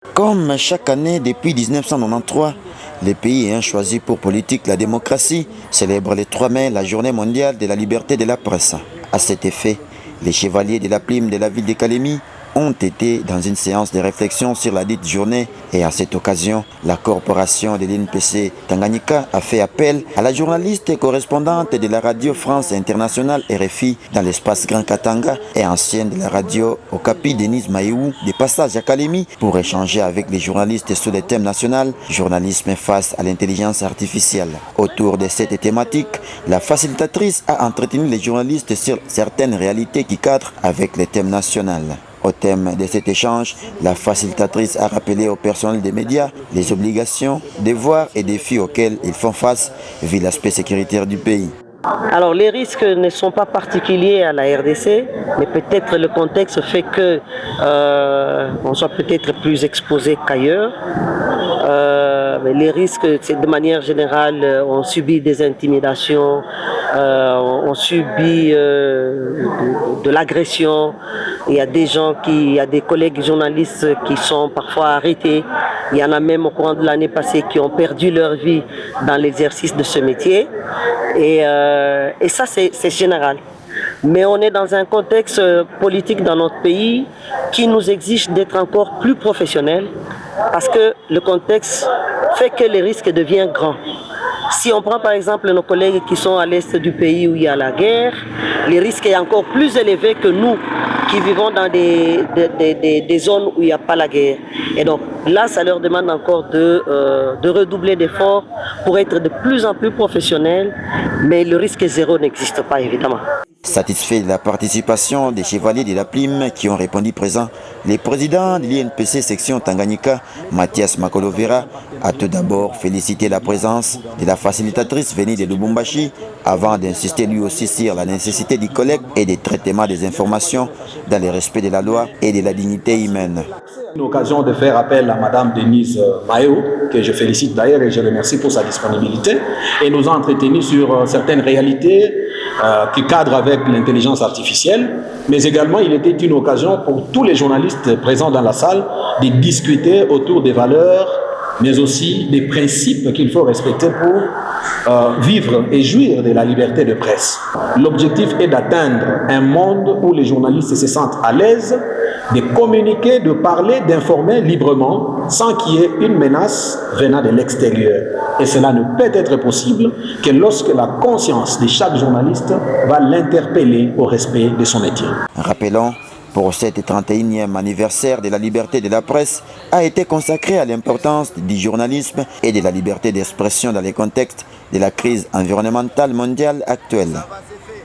Comme chaque année depuis 1993, les pays ayant choisi pour politique la démocratie célèbrent le 3 mai la journée mondiale de la liberté de la presse. À cet effet, les chevaliers de la plume de la ville de Calémie ont été dans une séance de réflexion sur la dite journée et à cette occasion, la corporation de l'INPC Tanganyika a fait appel à la journaliste et correspondante de la radio France Internationale RFI dans l'espace Grand Katanga et ancienne de la radio Okapi Denise Maïou de passage à Calémie pour échanger avec les journalistes sur les thèmes nationaux, journalisme face à l'intelligence artificielle. Autour de cette thématique, la facilitatrice a entretenu les journalistes sur certaines réalités qui cadrent avec les thèmes nationaux. Au thème de cet échange, la facilitatrice a rappelé au personnel des médias les obligations, devoirs et défis auxquels ils font face vu l'aspect sécuritaire du pays. Alors les risques ne sont pas particuliers à la RDC, mais peut-être le contexte fait que on soit peut-être plus exposé qu'ailleurs. Mais les risques, c'est de manière générale, on subit des intimidations, on subit de l'agression. Il y a des gens il y a des collègues journalistes qui sont parfois arrêtés. Il y en a même au courant de l'année passée qui ont perdu leur vie dans l'exercice de ce métier. Et ça, c'est général. Mais on est dans un contexte politique dans notre pays qui nous exige d'être encore plus professionnels parce que le contexte fait que les risques deviennent grands. Si on prend par exemple nos collègues qui sont à l'est du pays où il y a la guerre, les risques sont encore plus élevés que nous qui vivons dans des zones où il n'y a pas la guerre. Et donc là, ça leur demande encore de redoubler d'efforts pour être de plus en plus professionnels, mais le risque zéro n'existe pas évidemment. Satisfait de la participation des chevaliers de la plume qui ont répondu présent, le président de l'INPC section Tanganyika, Mathias Makolovera, a tout d'abord félicité la présence de la facilitatrice venue de Lubumbashi avant d'insister lui aussi sur la nécessité du collecte et du traitement des informations dans le respect de la loi et de la dignité humaine. Une occasion de faire appel à Madame Denise Maïou, que je félicite d'ailleurs et je remercie pour sa disponibilité, et nous a entretenu sur certaines réalités qui cadrent avec l'intelligence artificielle, mais également il était une occasion pour tous les journalistes présents dans la salle de discuter autour des valeurs, mais aussi des principes qu'il faut respecter pour vivre et jouir de la liberté de presse. L'objectif est d'atteindre un monde où les journalistes se sentent à l'aise de communiquer, de parler, d'informer librement sans qu'il y ait une menace venant de l'extérieur. Et cela ne peut être possible que lorsque la conscience de chaque journaliste va l'interpeller au respect de son métier. Rappelons, pour cet 31e anniversaire de la liberté de la presse a été consacré à l'importance du journalisme et de la liberté d'expression dans le contexte de la crise environnementale mondiale actuelle.